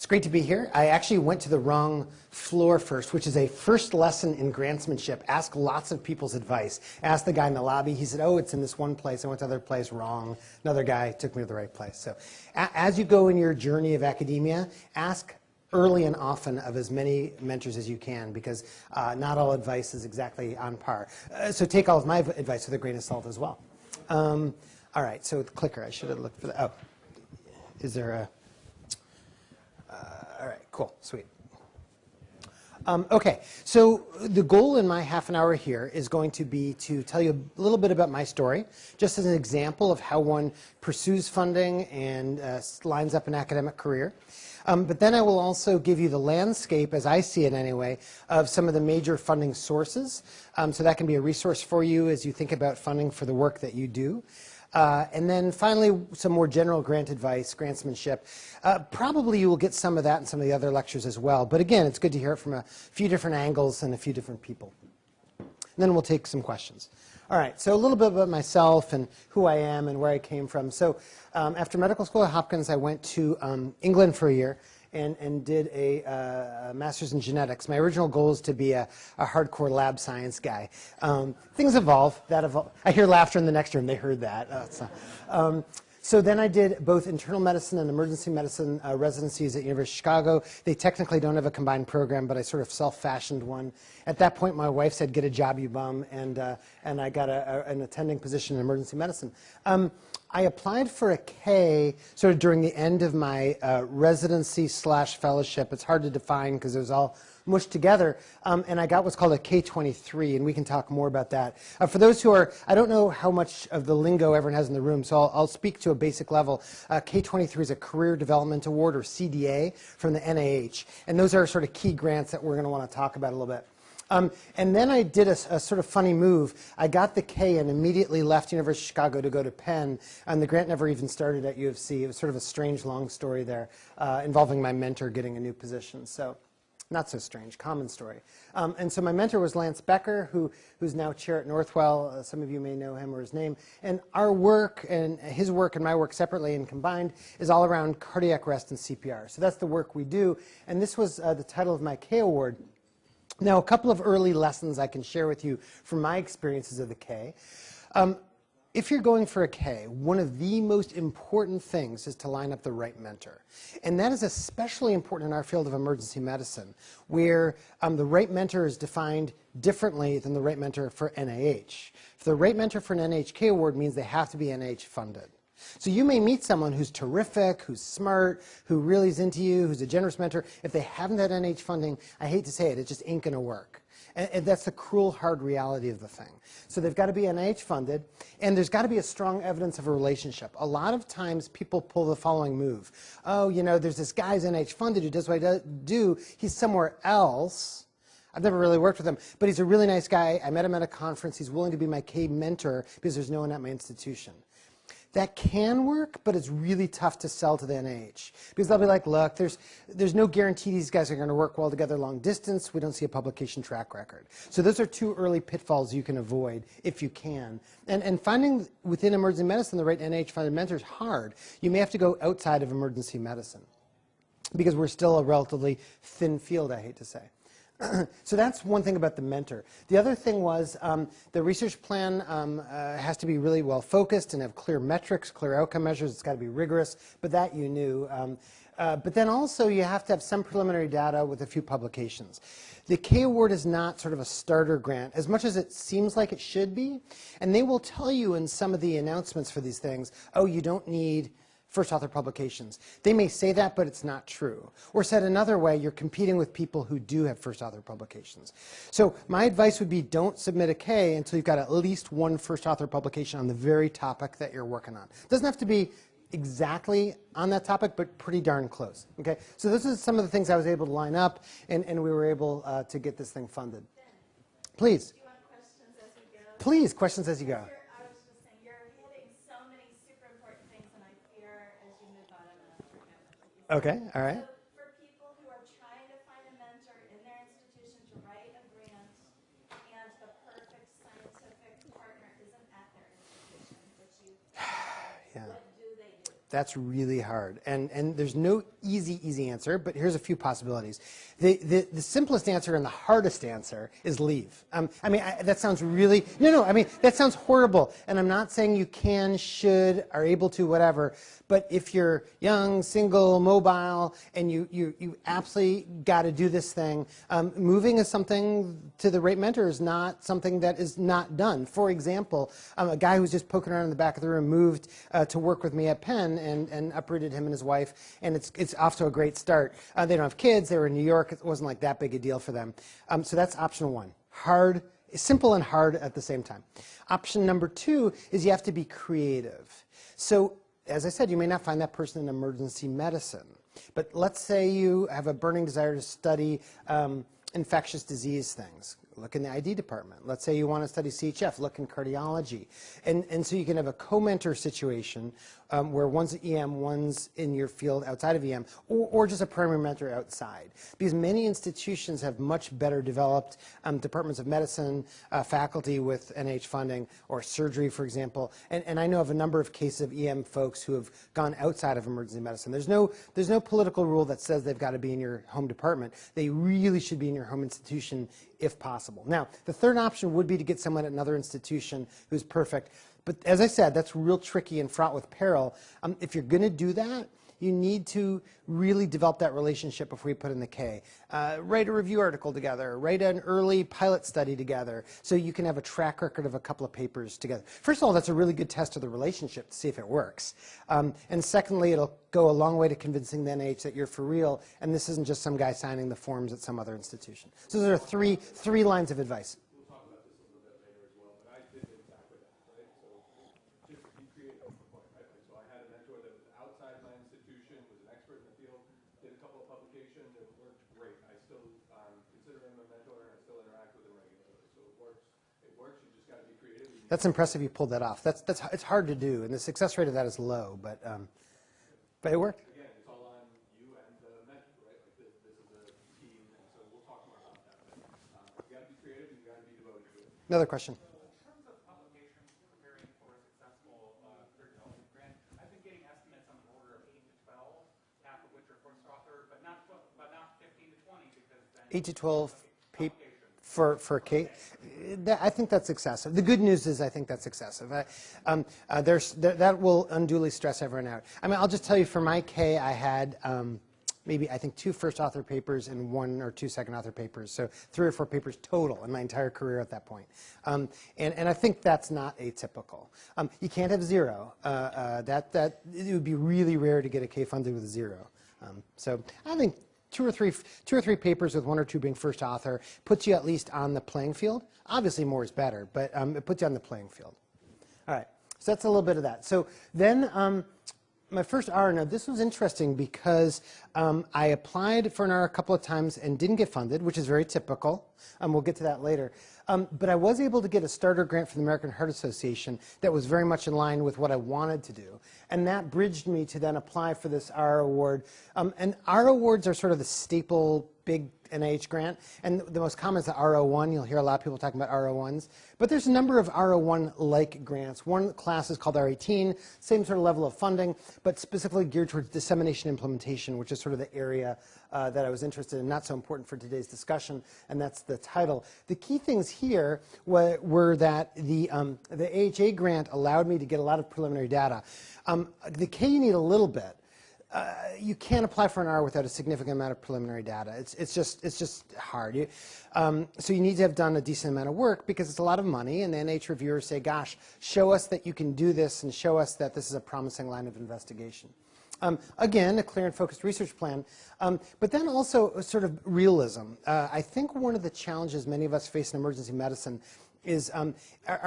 great to be here. I actually went to the wrong floor first, which is a first lesson in grantsmanship. Ask lots of people's advice. Asked the guy in the lobby. He said, oh, it's in this one place. I went to the other place. Wrong. Another guy took me to the right place. So as you go in your journey of academia, ask early and often of as many mentors as you can, because not all advice is exactly on par. So take all of my advice with a grain of salt as well. All right, so the clicker, I should have looked for that. Oh, is there a... all right, cool, sweet. Okay, so the goal in my half an hour here is going to be to tell you a little bit about my story, just as an example of how one pursues funding and lines up an academic career. But then I will also give you the landscape, as I see it anyway, of some of the major funding sources. So that can be a resource for you as you think about funding for the work that you do. And then finally, some more general grant advice, grantsmanship. Probably you will get some of that in some of the other lectures as well. But again, it's good to hear it from a few different angles and a few different people. And then we'll take some questions. All right, so a little bit about myself and who I am and where I came from. So after medical school at Hopkins, I went to England for a year and did a master's in genetics. My original goal is to be a hardcore lab science guy. Things evolve. I hear laughter in the next room. They heard that. So then I did both internal medicine and emergency medicine residencies at University of Chicago. They technically don't have a combined program, but I sort of self-fashioned one. At that point, my wife said, get a job, you bum, and I got an attending position in emergency medicine. I applied for a K sort of during the end of my residency/fellowship. It's hard to define because it was all mushed together. And I got what's called a K-23, and we can talk more about that. For those who are, I don't know how much of the lingo everyone has in the room, so I'll speak to a basic level. K-23 is a Career Development Award, or CDA, from the NIH. And those are sort of key grants that we're going to want to talk about a little bit. And then I did a sort of funny move. I got the K and immediately left University of Chicago to go to Penn, and the grant never even started at U of C. It was sort of a strange, long story there involving my mentor getting a new position. So not so strange, common story. And so my mentor was Lance Becker, who's now chair at Northwell. Some of you may know him or his name. And our work, and his work and my work separately and combined, is all around cardiac arrest and CPR. So that's the work we do. And this was the title of my K Award. Now, a couple of early lessons I can share with you from my experiences of the K. If you're going for a K, one of the most important things is to line up the right mentor. And that is especially important in our field of emergency medicine, where the right mentor is defined differently than the right mentor for NIH. The right mentor for an NIH K Award means they have to be NIH funded. So you may meet someone who's terrific, who's smart, who really is into you, who's a generous mentor. If they haven't had NIH funding, I hate to say it, it just ain't going to work. And that's the cruel, hard reality of the thing. So they've got to be NIH funded, and there's got to be a strong evidence of a relationship. A lot of times people pull the following move. Oh, you know, there's this guy who's NIH funded who does what I do. He's somewhere else. I've never really worked with him, but he's a really nice guy. I met him at a conference. He's willing to be my K mentor because there's no one at my institution. That can work, but it's really tough to sell to the NIH. Because they'll be like, look, there's no guarantee these guys are going to work well together long distance. We don't see a publication track record. So those are two early pitfalls you can avoid if you can. And finding within emergency medicine the right NIH-funded mentor is hard. You may have to go outside of emergency medicine because we're still a relatively thin field, I hate to say. So that's one thing about the mentor. The other thing was the research plan has to be really well focused and have clear metrics, clear outcome measures. It's got to be rigorous, but that you knew. But then also you have to have some preliminary data with a few publications. The K Award is not sort of a starter grant as much as it seems like it should be. And they will tell you in some of the announcements for these things, oh, you don't need first author publications. They may say that, but it's not true. Or said another way, you're competing with people who do have first author publications. So my advice would be don't submit a K until you've got at least one first author publication on the very topic that you're working on. It doesn't have to be exactly on that topic, but pretty darn close. Okay? So this is some of the things I was able to line up, and we were able to get this thing funded. Please. Do you want questions as we go? Please, questions as you go. Okay, all right. So for people who are trying to find a mentor in their institution to write a grant and the perfect scientific partner isn't at their institution, which you what do they do? That's really hard. And there's no easy answer, but here's a few possibilities. The simplest answer and the hardest answer is leave. That sounds really, that sounds horrible. And I'm not saying you can, should, are able to, whatever. But if you're young, single, mobile, and you absolutely got to do this thing, moving is something to the right mentor is not something that is not done. For example, a guy who's just poking around in the back of the room moved to work with me at Penn and uprooted him and his wife, and it's off to a great start. They don't have kids. They were in New York. It wasn't like that big a deal for them. So that's option one. Hard, simple and hard at the same time. Option number two is you have to be creative. So as I said, you may not find that person in emergency medicine. But let's say you have a burning desire to study infectious disease things. Look in the ID department. Let's say you want to study CHF. Look in cardiology. And so you can have a co-mentor situation where one's at EM, one's in your field outside of EM, or just a primary mentor outside. Because many institutions have much better developed departments of medicine, faculty with NIH funding, or surgery, for example. And I know of a number of cases of EM folks who have gone outside of emergency medicine. There's no political rule that says they've got to be in your home department. They really should be in your home institution if possible. Now, the third option would be to get someone at another institution who's perfect. But as I said, that's real tricky and fraught with peril. If you're going to do that, you need to really develop that relationship before you put in the K. Write a review article together. Write an early pilot study together so you can have a track record of a couple of papers together. First of all, that's a really good test of the relationship to see if it works. And secondly, it'll go a long way to convincing the NIH that you're for real and this isn't just some guy signing the forms at some other institution. So there are three lines of advice. That's impressive you pulled that off. It's hard to do, and the success rate of that is low, but it worked. Again, it's all on you and the mentor, right? Like this is a team, and so we'll talk more about that. But you got to be creative, and you got to be devoted to it. Another question. In terms of publications preparing for a successful grant, I've been getting estimates on the order of 8 to 12, half of which are first author, but not 15 to 20 because then 8 to 12 for Kate. I think that's excessive. The good news is I think that's excessive. That will unduly stress everyone out. I'll just tell you for my K, I had maybe, I think, 2 first author papers and 1 or 2 second author papers. So 3 or 4 papers total in my entire career at that point. And I think that's not atypical. You can't have 0. It would be really rare to get a K funded with a 0. So I think two or three papers with 1 or 2 being first author puts you at least on the playing field. Obviously more is better, but it puts you on the playing field. All right, so that's a little bit of that. So then my first R, now this was interesting because I applied for an R a couple of times and didn't get funded, which is very typical. We'll get to that later. But I was able to get a starter grant from the American Heart Association that was very much in line with what I wanted to do. And that bridged me to then apply for this R award. And R awards are sort of the staple big NIH grant. And the most common is the R01. You'll hear a lot of people talking about R01s. But there's a number of R01-like grants. One class is called R18, same sort of level of funding, but specifically geared towards dissemination implementation, which is sort of the area that I was interested in, not so important for today's discussion, and that's the title. The key things here were that the AHA grant allowed me to get a lot of preliminary data. The K you need a little bit. You can't apply for an R without a significant amount of preliminary data. It's just hard. So you need to have done a decent amount of work because it's a lot of money, and the NIH reviewers say, gosh, show us that you can do this and show us that this is a promising line of investigation. Again, a clear and focused research plan, but then also a sort of realism. I think one of the challenges many of us face in emergency medicine is our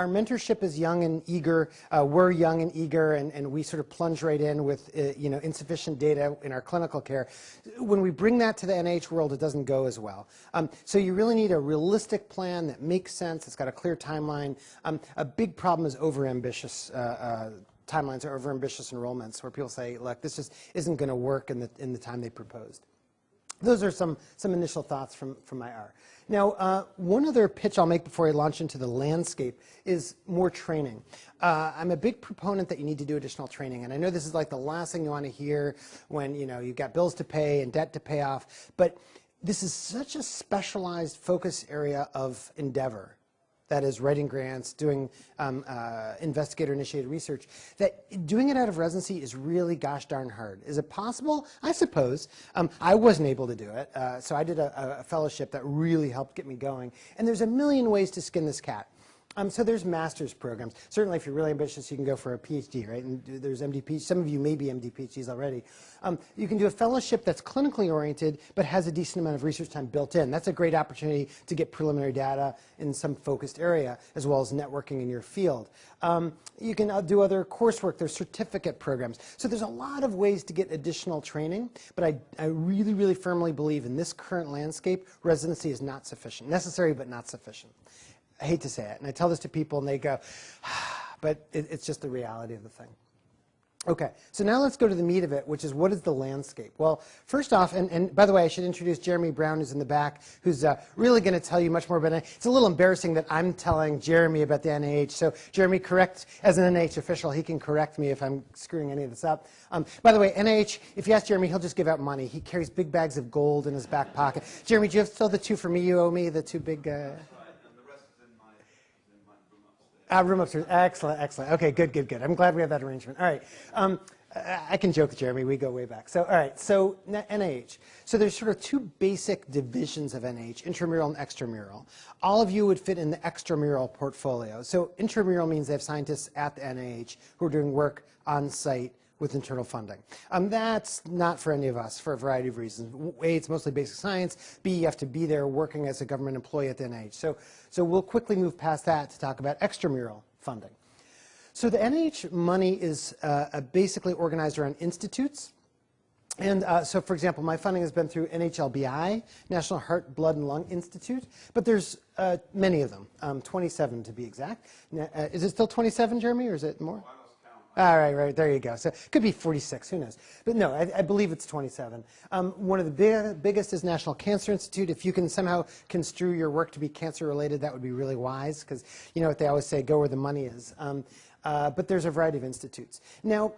mentorship is young and eager. We're young and eager, and we sort of plunge right in with insufficient data in our clinical care. When we bring that to the NIH world, it doesn't go as well. So you really need a realistic plan that makes sense. It's got a clear timeline. A big problem is overambitious timelines or overambitious enrollments, where people say, look, this just isn't going to work in the time they proposed. those are some initial thoughts from IR. Now, one other pitch I'll make before I launch into the landscape is more training. I'm a big proponent that you need to do additional training, and I know this is like the last thing you want to hear when you've got bills to pay and debt to pay off, but this is such a specialized focus area of endeavor. That is writing grants, doing investigator-initiated research, that doing it out of residency is really gosh darn hard. Is it possible? I suppose. I wasn't able to do it, so I did a fellowship that really helped get me going. And there's a million ways to skin this cat. So there's master's programs. Certainly if you're really ambitious, you can go for a PhD, right? And there's MD PhDs. Some of you may be MD PhDs already. You can do a fellowship that's clinically oriented, but has a decent amount of research time built in. That's a great opportunity to get preliminary data in some focused area, as well as networking in your field. You can do other coursework. There's certificate programs. So there's a lot of ways to get additional training, but I really, really firmly believe in this current landscape, residency is not sufficient. Necessary, but not sufficient. I hate to say it, and I tell this to people, and they go, but it's just the reality of the thing. Okay, so now let's go to the meat of it, which is what is the landscape? Well, first off, and by the way, I should introduce Jeremy Brown, who's in the back, who's really going to tell you much more about it. It's a little embarrassing that I'm telling Jeremy about the NIH, so Jeremy, correct, as an NIH official, he can correct me if I'm screwing any of this up. By the way, NIH, if you ask Jeremy, he'll just give out money. He carries big bags of gold in his back pocket. Jeremy, do you have still the two for me you owe me, the two big... room upstairs. Excellent, excellent. Okay, good, good, good. I'm glad we have that arrangement. All right. I can joke with Jeremy. We go way back. So, all right. So, NIH. So there's sort of two basic divisions of NIH, intramural and extramural. All of you would fit in the extramural portfolio. So intramural means they have scientists at the NIH who are doing work on site with internal funding. That's not for any of us for a variety of reasons. A, it's mostly basic science. B, you have to be there working as a government employee at the NIH. So we'll quickly move past that to talk about extramural funding. So the NIH money is basically organized around institutes. And so, for example, my funding has been through NHLBI, National Heart, Blood, and Lung Institute. But there's many of them, 27 to be exact. Is it still 27, Jeremy, or is it more? All right, right, there you go. So it could be 46, who knows? But no, I believe it's 27. One of the biggest is National Cancer Institute. If you can somehow construe your work to be cancer-related, that would be really wise, because you know what they always say, go where the money is. But there's a variety of institutes. Now,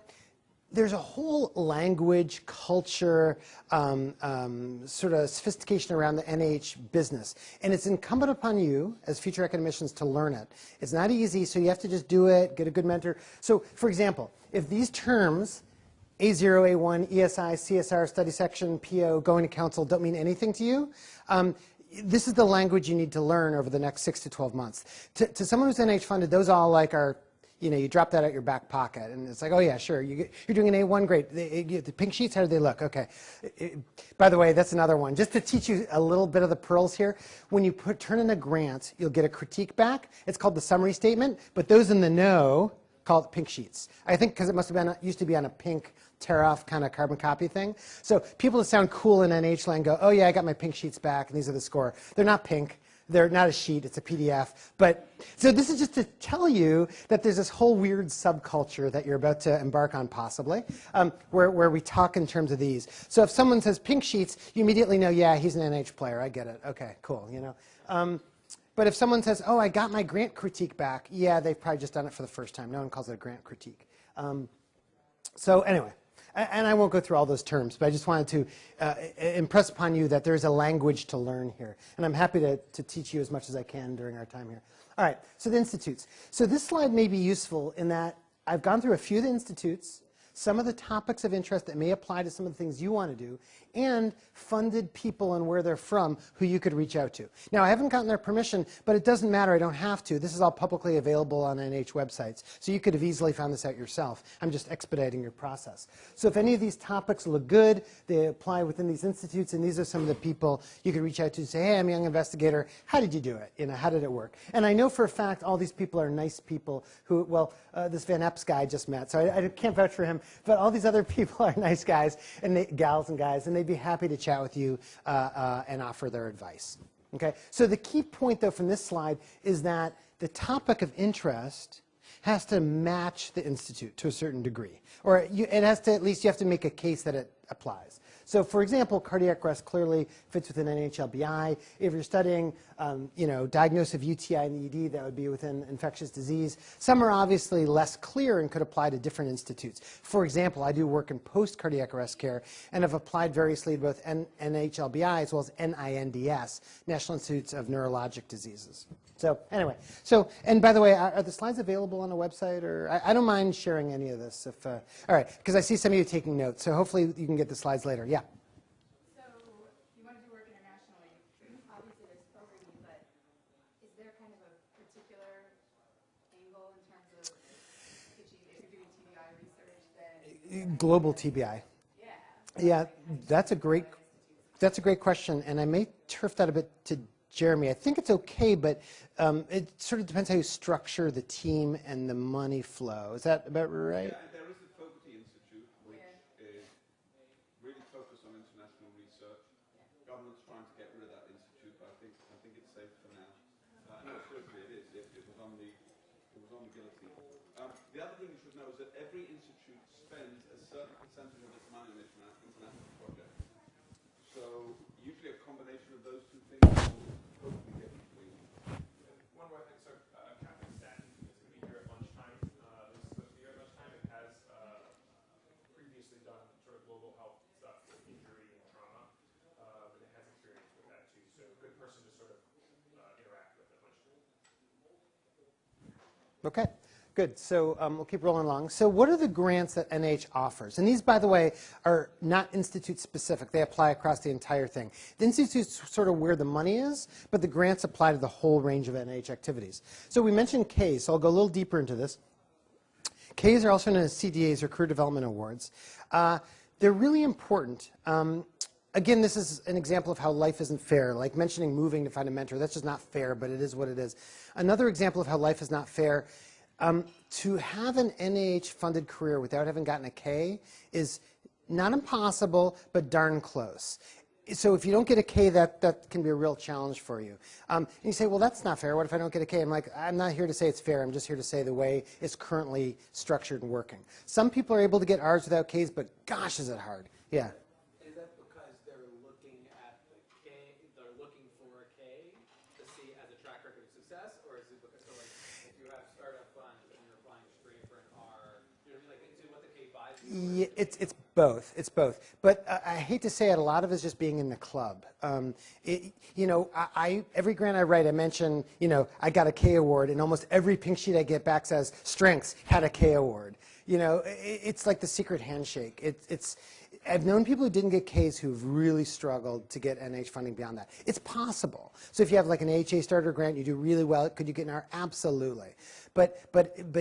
there's a whole language, culture, sort of sophistication around the NIH business. And it's incumbent upon you, as future academicians, to learn it. It's not easy, so you have to just do it, get a good mentor. So, for example, if these terms, A0, A1, ESI, CSR, study section, PO, going to council, don't mean anything to you, this is the language you need to learn over the next 6 to 12 months. To someone who's NIH funded, those all like are, you know, you drop that out your back pocket, and it's like, oh yeah, sure, you're doing an A1, great. The pink sheets, how do they look? Okay. By the way, that's another one. Just to teach you a little bit of the pearls here, when you turn in a grant, you'll get a critique back. It's called the summary statement, but those in the know call it pink sheets. I think because it must have been used to be on a pink tear-off kind of carbon copy thing. So people that sound cool in NIH land go, oh yeah, I got my pink sheets back, and these are the score. They're not pink. They're not a sheet, it's a PDF. But so this is just to tell you that there's this whole weird subculture that you're about to embark on possibly, where we talk in terms of these. So if someone says pink sheets, you immediately know, yeah, he's an NIH player, I get it. Okay, cool, you know. But if someone says, oh, I got my grant critique back, yeah, they've probably just done it for the first time. No one calls it a grant critique. So anyway. And I won't go through all those terms, but I just wanted to impress upon you that there's a language to learn here. And I'm happy to teach you as much as I can during our time here. All right, so the institutes. So this slide may be useful in that I've gone through a few of the institutes, some of the topics of interest that may apply to some of the things you want to do, and funded people and where they're from who you could reach out to. Now, I haven't gotten their permission, but it doesn't matter. I don't have to. This is all publicly available on NIH websites, so you could have easily found this out yourself. I'm just expediting your process. So if any of these topics look good, they apply within these institutes, and these are some of the people you could reach out to and say, hey, I'm a young investigator. How did you do it? You know, how did it work? And I know for a fact all these people are nice people who, well, this VanEpps guy I just met, so I can't vouch for him, but all these other people are nice guys, and gals and guys, and they'd be happy to chat with you and offer their advice. Okay? So the key point, though, from this slide is that the topic of interest has to match the institute to a certain degree. Or it has to, at least you have to make a case that it applies. So for example, cardiac arrest clearly fits within NIH-LBI. If you're studying, diagnosis of UTI in the ED, that would be within infectious disease. Some are obviously less clear and could apply to different institutes. For example, I do work in post-cardiac arrest care and have applied variously to both NIH-LBI as well as NINDS, National Institutes of Neurologic Diseases. So anyway, and by the way, are the slides available on a website? Or I don't mind sharing any of this. If all right, because I see some of you taking notes. So hopefully you can get the slides later. Yeah. So you want to do work internationally. Obviously there's programming, but is there kind of a particular angle in terms of if you're doing TBI research that Global TBI. Yeah, that's a great question, and I may turf that a bit to Jeremy. I think it's okay, but it sort of depends how you structure the team and the money flow. Is that about right? Yeah, there is a Fogarty Institute, which is really focused on international research. Government's trying to get rid of that institute, but I think it's safe for now. And absolutely it is. It was on the guillotine. The other thing you should know is that every institute spends a certain percentage of its money on international projects. So usually a combination of those two things will hopefully get between. One more thing, so Captain Stanton is going to be here at lunchtime. This is supposed to be here at lunchtime. It has previously done sort of global health stuff with injury and trauma, but it has experience with that too. So a good person to sort of interact with at lunchtime. Okay. Good. So we'll keep rolling along. So what are the grants that NIH offers? And these, by the way, are not institute-specific. They apply across the entire thing. The institute's sort of where the money is, but the grants apply to the whole range of NIH activities. So we mentioned Ks, so I'll go a little deeper into this. Ks are also known as CDAs, or Career Development Awards. They're really important. Again, this is an example of how life isn't fair. Like mentioning moving to find a mentor, that's just not fair, but it is what it is. Another example of how life is not fair, to have an NIH-funded career without having gotten a K is not impossible, but darn close. So if you don't get a K, that can be a real challenge for you. And you say, well, that's not fair. What if I don't get a K? I'm like, I'm not here to say it's fair. I'm just here to say the way it's currently structured and working. Some people are able to get Rs without Ks, but gosh, is it hard. Yeah. Is that because they're looking at the K, they're looking for a K to see as a track record of success, or is it because, so like, if you have startup funds and you're applying straight for an R, you know, like into what the K buys you? Yeah, it's both. It's both. But I hate to say it, a lot of it's just being in the club. Every grant I write, I mention, I got a K award, and almost every pink sheet I get back says, strengths, had a K award. It's like the secret handshake. I've known people who didn't get Ks who've really struggled to get NIH funding beyond that. It's possible. So if you have like an AHA starter grant, you do really well, could you get an R? Absolutely. But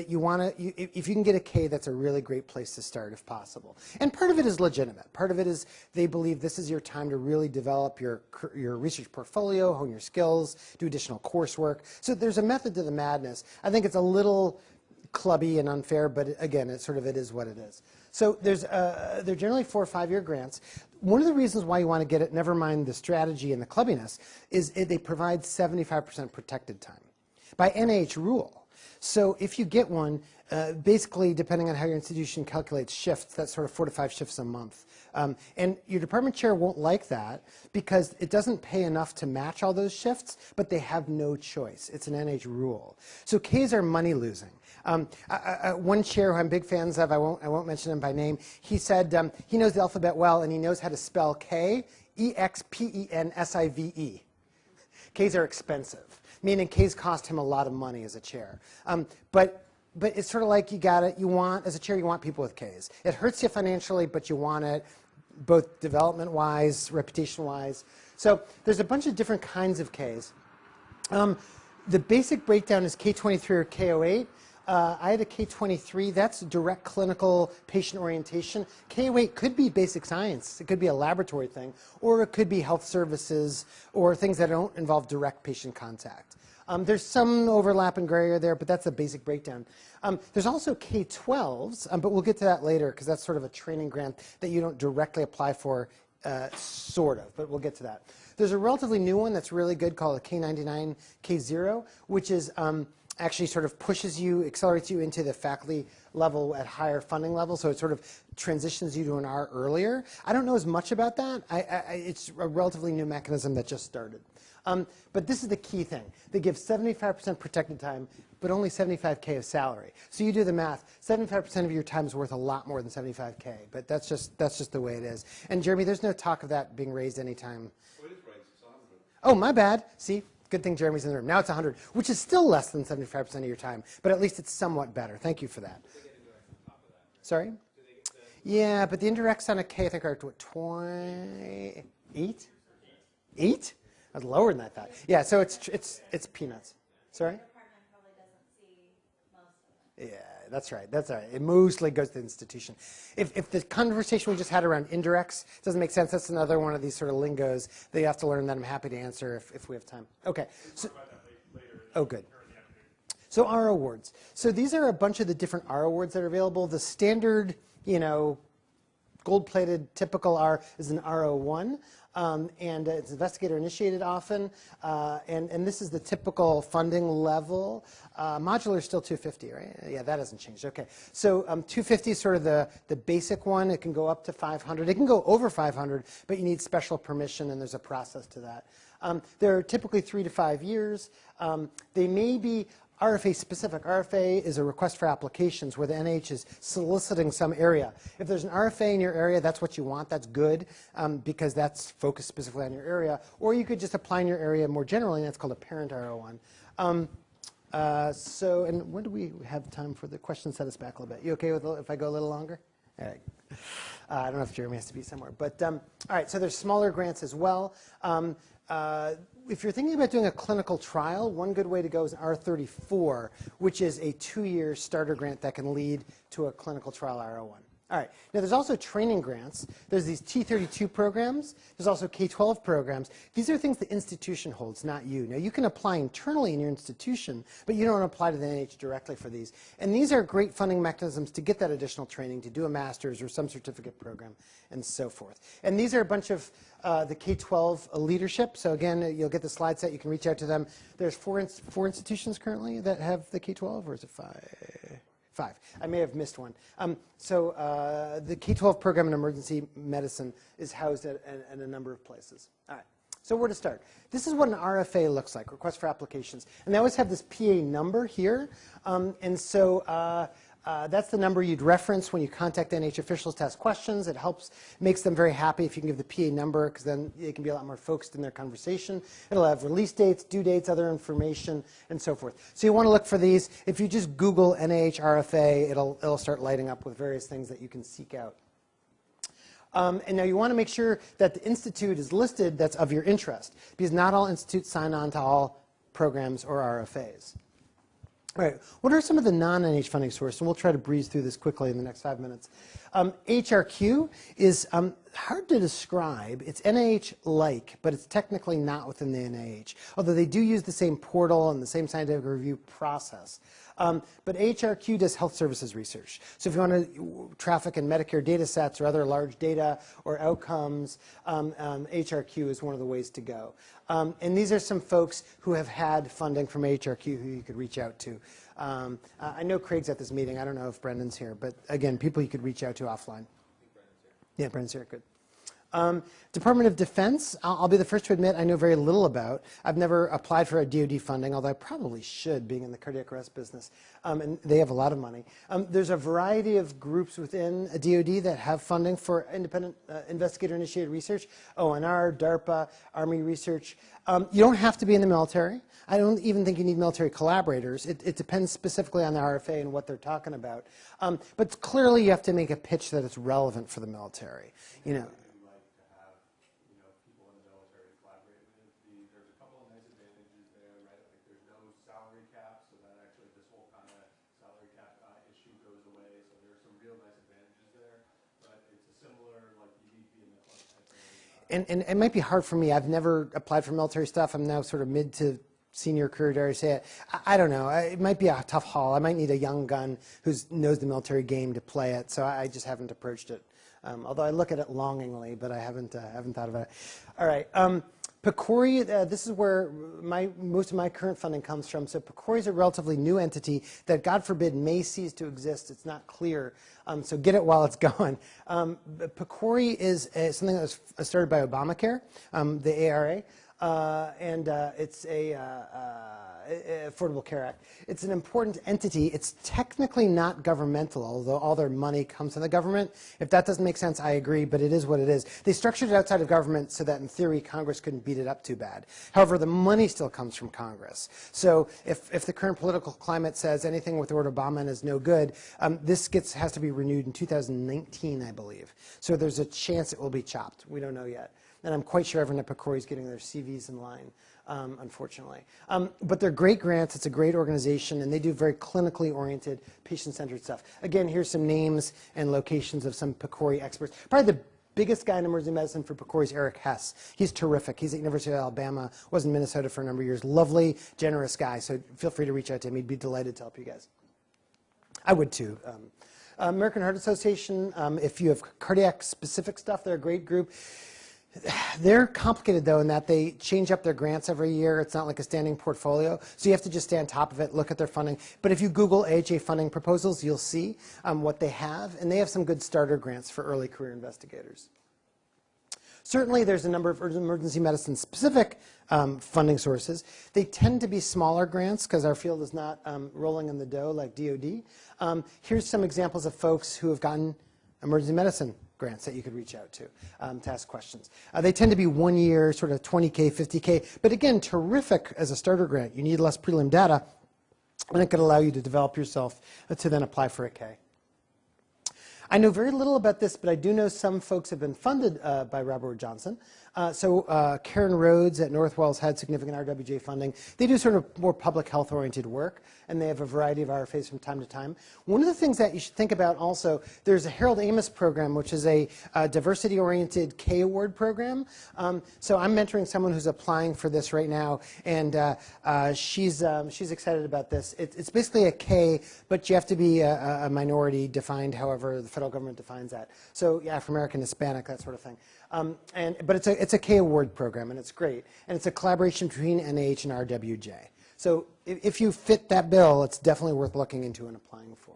you want to, if you can get a K, that's a really great place to start if possible. And part of it is legitimate. Part of it is they believe this is your time to really develop your research portfolio, hone your skills, do additional coursework. So there's a method to the madness. I think it's a little clubby and unfair, but again, it is what it is. So they're generally 4 or 5 year grants. One of the reasons why you want to get it, never mind the strategy and the clubbiness, is they provide 75% protected time by NIH rule. So if you get one, basically, depending on how your institution calculates shifts, that's sort of 4 to 5 shifts a month. And your department chair won't like that because it doesn't pay enough to match all those shifts, but they have no choice. It's an NIH rule. So Ks are money losing. One chair who I'm big fans of, I won't mention him by name, he said he knows the alphabet well and he knows how to spell K, E-X-P-E-N-S-I-V-E. Ks are expensive, meaning Ks cost him a lot of money as a chair. But it's sort of like as a chair, you want people with Ks. It hurts you financially, but you want it both development-wise, reputation-wise. So there's a bunch of different kinds of Ks. The basic breakdown is K23 or K08. I had a K23. That's direct clinical patient orientation. K08 could be basic science. It could be a laboratory thing, or it could be health services or things that don't involve direct patient contact. There's some overlap and gray area there, but that's a basic breakdown. There's also K12s, but we'll get to that later because that's sort of a training grant that you don't directly apply for, sort of, but we'll get to that. There's a relatively new one that's really good called a K99 K0, which is actually sort of pushes you, accelerates you into the faculty level at higher funding levels. So it sort of transitions you to an R earlier. I don't know as much about that. It's a relatively new mechanism that just started. But this is the key thing. They give 75% protected time, but only 75K of salary. So you do the math. 75% of your time is worth a lot more than 75K. But that's just the way it is. And Jeremy, there's no talk of that being raised anytime. Well, it is raised. It's 100. Oh, my bad. See? Good thing Jeremy's in the room. Now it's 100, which is still less than 75% of your time, but at least it's somewhat better. Thank you for that. Sorry? Yeah, but the indirects on a K, I think, are what, 28? 8? I was lower than I thought. Yeah, so it's peanuts. Sorry? Yeah, that's right. That's right. It mostly goes to the institution. If the conversation we just had around indirects doesn't make sense, that's another one of these sort of lingos that you have to learn that I'm happy to answer if we have time. Okay. So, oh, good. So R awards. So these are a bunch of the different R awards that are available. The standard, gold-plated typical R is an R01. And it's investigator-initiated often, and this is the typical funding level. Modular is still 250, right? Yeah, that hasn't changed. Okay, so 250 is sort of the basic one. It can go up to 500. It can go over 500, but you need special permission, and there's a process to that. They're typically 3 to 5 years. They may be RFA specific. RFA is a request for applications where the NIH is soliciting some area. If there's an RFA in your area, that's what you want. That's good because that's focused specifically on your area. Or you could just apply in your area more generally, and that's called a parent R01. And when do we have time for the question? Set us back a little bit. You okay with if I go a little longer? All right. I don't know if Jeremy has to be somewhere. But all right, so there's smaller grants as well. If you're thinking about doing a clinical trial, one good way to go is R34, which is a 2-year starter grant that can lead to a clinical trial R01. All right. Now, there's also training grants. There's these T32 programs. There's also K-12 programs. These are things the institution holds, not you. Now, you can apply internally in your institution, but you don't apply to the NIH directly for these. And these are great funding mechanisms to get that additional training, to do a master's or some certificate program, and so forth. And these are a bunch of the K-12 leadership. So again, you'll get the slide set. You can reach out to them. There's four institutions currently that have the K-12, or is it 5? 5. I may have missed one. The K-12 program in emergency medicine is housed at a number of places. All right. So where to start? This is what an RFA looks like, request for applications. And they always have this PA number here. That's the number you'd reference when you contact NIH officials to ask questions. It makes them very happy if you can give the PA number, because then they can be a lot more focused in their conversation. It'll have release dates, due dates, other information, and so forth. So you want to look for these. If you just Google NIH RFA, it'll start lighting up with various things that you can seek out. And now you want to make sure that the institute is listed that's of your interest, because not all institutes sign on to all programs or RFAs. All right, what are some of the non-NIH funding sources? And we'll try to breeze through this quickly in the next 5 minutes. AHRQ is hard to describe. It's NIH-like, but it's technically not within the NIH, although they do use the same portal and the same scientific review process. But AHRQ does health services research. So if you want to traffic in Medicare data sets or other large data or outcomes, AHRQ is one of the ways to go. And these are some folks who have had funding from AHRQ who you could reach out to. I know Craig's at this meeting. I don't know if Brendan's here. But again, people you could reach out to offline. Yeah, Brendan's here. Good. Department of Defense, I'll be the first to admit I know very little about. I've never applied for a DoD funding, although I probably should, being in the cardiac arrest business. And they have a lot of money. There's a variety of groups within a DoD that have funding for independent investigator-initiated research, ONR, DARPA, Army Research. You don't have to be in the military. I don't even think you need military collaborators. It depends specifically on the RFA and what they're talking about. But clearly you have to make a pitch that it's relevant for the military. You know. And it might be hard for me. I've never applied for military stuff. I'm now sort of mid to senior career, dare I say it. I don't know. It might be a tough haul. I might need a young gun who knows the military game to play it. So I just haven't approached it. Although I look at it longingly, but I haven't thought about it. All right. Picori, this is where most of my current funding comes from. So Picori is a relatively new entity that, God forbid, may cease to exist. It's not clear. So get it while it's going. Picori is something that was started by Obamacare, the ARA. And it's a Affordable Care Act. It's an important entity. It's technically not governmental, although all their money comes from the government. If that doesn't make sense, I agree, but it is what it is. They structured it outside of government so that, in theory, Congress couldn't beat it up too bad. However, the money still comes from Congress. So if the current political climate says anything with the word Obama is no good, this has to be renewed in 2019, I believe. So there's a chance it will be chopped. We don't know yet. And I'm quite sure everyone at Picori is getting their CVs in line, unfortunately. But they're great grants. It's a great organization, and they do very clinically oriented, patient-centered stuff. Again, here's some names and locations of some Picori experts. Probably the biggest guy in emergency medicine for Picori is Eric Hess. He's terrific. He's at University of Alabama, was in Minnesota for a number of years. Lovely, generous guy, so feel free to reach out to him. He'd be delighted to help you guys. I would too. American Heart Association, if you have cardiac-specific stuff, they're a great group. They're complicated, though, in that they change up their grants every year. It's not like a standing portfolio, so you have to just stay on top of it, look at their funding. But if you Google AHA funding proposals, you'll see what they have, and they have some good starter grants for early career investigators. Certainly, there's a number of emergency medicine-specific funding sources. They tend to be smaller grants because our field is not rolling in the dough like DoD. Here's some examples of folks who have gotten emergency medicine grants that you could reach out to ask questions. They tend to be 1 year, sort of 20K, 50K, but again, terrific as a starter grant. You need less prelim data, and it could allow you to develop yourself to then apply for a K. I know very little about this, but I do know some folks have been funded by Robert Johnson. Karen Rhodes at Northwell's had significant RWJ funding. They do sort of more public health-oriented work, and they have a variety of RFAs from time to time. One of the things that you should think about also, there's a Harold Amos program, which is a diversity-oriented K award program. So I'm mentoring someone who's applying for this right now, and she's excited about this. It's basically a K, but you have to be a minority defined, however the federal government defines that. So yeah, Afro-American, Hispanic, that sort of thing. But it's a K award program, and it's great. And it's a collaboration between NIH and RWJ. So if you fit that bill, it's definitely worth looking into and applying for.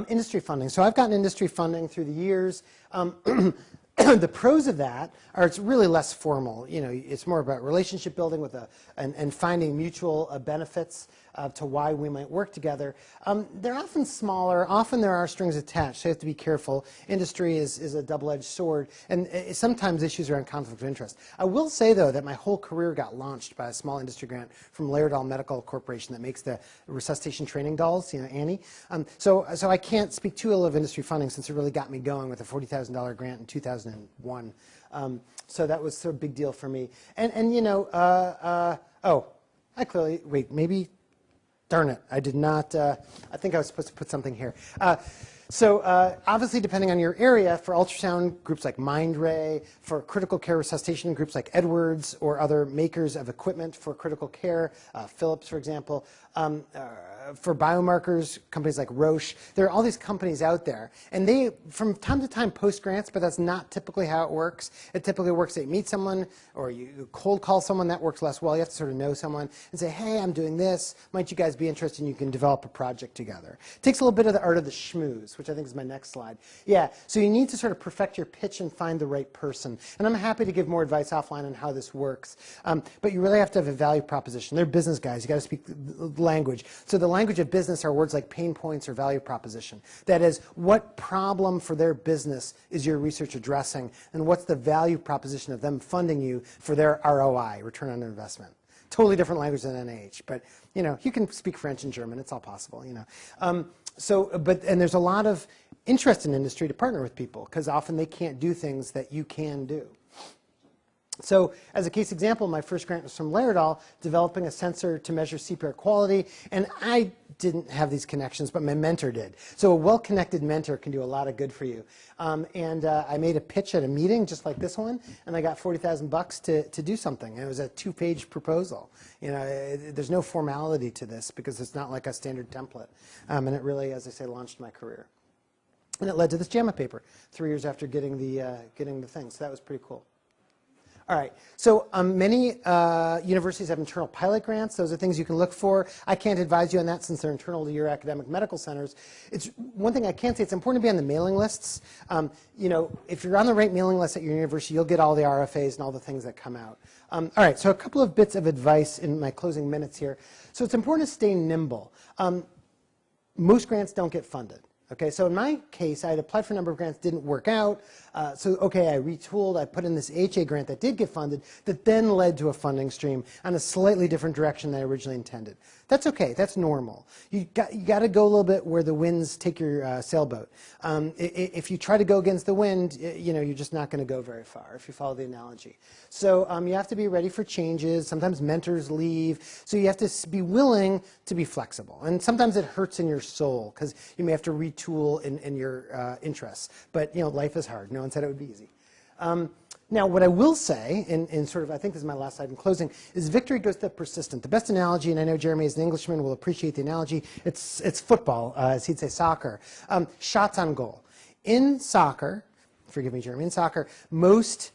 Industry funding. So I've gotten industry funding through the years. The pros of that are it's really less formal. You know, it's more about relationship building with and finding mutual benefits to why we might work together. They're often smaller. Often there are strings attached, so you have to be careful. Industry is a double-edged sword, and sometimes issues around conflict of interest. I will say, though, that my whole career got launched by a small industry grant from Laerdal Medical Corporation that makes the resuscitation training dolls, you know, Annie. So I can't speak too ill of industry funding since it really got me going with a $40,000 grant in 2001. So that was sort of a big deal for me. And you know, I clearly, wait, maybe, darn it, I did not, I think I was supposed to put something here. Obviously, depending on your area, for ultrasound groups like Mindray, for critical care resuscitation groups like Edwards or other makers of equipment for critical care, Philips, for example, for biomarkers, companies like Roche, there are all these companies out there, and they, from time to time, post grants, but that's not typically how it works. It typically works that you meet someone, or you cold call someone. That works less well. You have to sort of know someone and say, hey, I'm doing this. Might you guys be interested? And you can develop a project together. It takes a little bit of the art of the schmooze, which I think is my next slide. Yeah, so you need to sort of perfect your pitch and find the right person. And I'm happy to give more advice offline on how this works. But you really have to have a value proposition. They're business guys. You got to speak the language. So the language of business are words like pain points or value proposition. That is, what problem for their business is your research addressing, and what's the value proposition of them funding you for their ROI, return on investment. Totally different language than NIH, but you know, you can speak French and German. It's all possible, you know. And there's a lot of interest in industry to partner with people because often they can't do things that you can do. So as a case example, my first grant was from Laerdal, developing a sensor to measure CPR quality, and I didn't have these connections, but my mentor did. So a well-connected mentor can do a lot of good for you. I made a pitch at a meeting just like this one, and I got $40,000 to do something. And it was a 2-page proposal. You know, there's no formality to this because it's not like a standard template. And it really, as I say, launched my career. And it led to this JAMA paper 3 years after getting the thing. So that was pretty cool. All right. So many universities have internal pilot grants. Those are things you can look for. I can't advise you on that since they're internal to your academic medical centers. It's one thing I can say. It's important to be on the mailing lists. You know, if you're on the right mailing list at your university, you'll get all the RFAs and all the things that come out. All right. So a couple of bits of advice in my closing minutes here. So it's important to stay nimble. Most grants don't get funded. Okay, so in my case, I had applied for a number of grants, didn't work out. So, okay, I retooled. I put in this AHA grant that did get funded that then led to a funding stream on a slightly different direction than I originally intended. That's okay. That's normal. You got to go a little bit where the winds take your sailboat. If you try to go against the wind, you know, you're just not going to go very far if you follow the analogy. So you have to be ready for changes. Sometimes mentors leave. So you have to be willing to be flexible. And sometimes it hurts in your soul because you may have to retool in your interests. But, you know, life is hard. No one said it would be easy. Now, what I will say, in sort of, I think this is my last slide in closing, is victory goes to the persistent. The best analogy, and I know Jeremy as an Englishman will appreciate the analogy, it's football, as he'd say soccer. Shots on goal. In soccer, forgive me, Jeremy, in soccer, most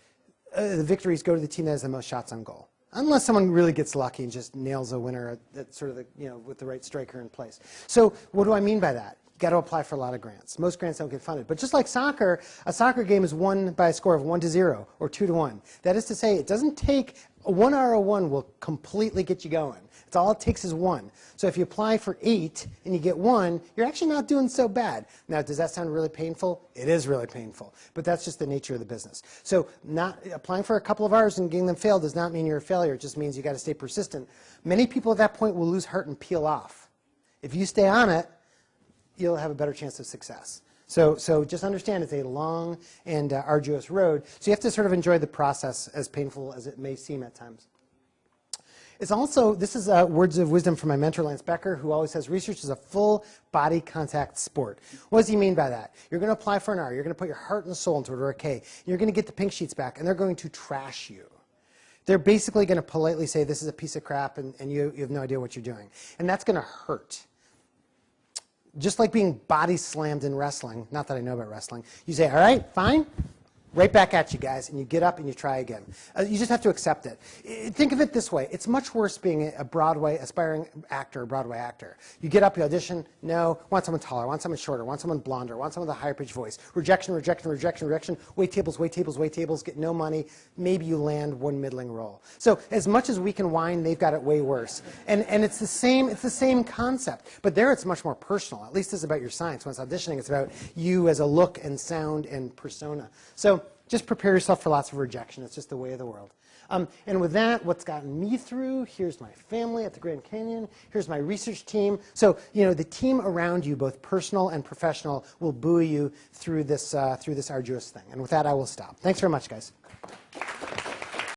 the victories go to the team that has the most shots on goal. Unless someone really gets lucky and just nails a winner at sort of the, you know, with the right striker in place. So what do I mean by that? You got to apply for a lot of grants. Most grants don't get funded. But just like soccer, a soccer game is won by a score of 1-0 or 2-1. That is to say, it doesn't take, a 1 R01 will completely get you going. It's all it takes is 1. So if you apply for 8 and you get 1, you're actually not doing so bad. Now, does that sound really painful? It is really painful. But that's just the nature of the business. So not applying for a couple of hours and getting them failed does not mean you're a failure. It just means you got to stay persistent. Many people at that point will lose heart and peel off. If you stay on it, you'll have a better chance of success. So just understand it's a long and arduous road. So you have to sort of enjoy the process, as painful as it may seem at times. It's also, this is words of wisdom from my mentor, Lance Becker, who always says research is a full body contact sport. What does he mean by that? You're going to apply for an R. You're going to put your heart and soul into it, or a K. You're going to get the pink sheets back, and they're going to trash you. They're basically going to politely say, this is a piece of crap, and you have no idea what you're doing. And that's going to hurt. Just like being body slammed in wrestling, not that I know about wrestling, you say, all right, fine, right back at you guys, and you get up and you try again. You just have to accept it. Think of it this way. It's much worse being a Broadway, aspiring actor, Broadway actor. You get up, you audition, no, want someone taller, want someone shorter, want someone blonder, want someone with a higher pitched voice. Rejection, rejection, rejection, rejection, wait tables, wait tables, wait tables, get no money. Maybe you land one middling role. So as much as we can whine, they've got it way worse. And it's the same concept. But there it's much more personal. At least it's about your science. When it's auditioning, it's about you as a look and sound and persona. So just prepare yourself for lots of rejection. It's just the way of the world. And with that, what's gotten me through, here's my family at the Grand Canyon. Here's my research team. So, you know, the team around you, both personal and professional, will buoy you through this arduous thing. And with that, I will stop. Thanks very much, guys.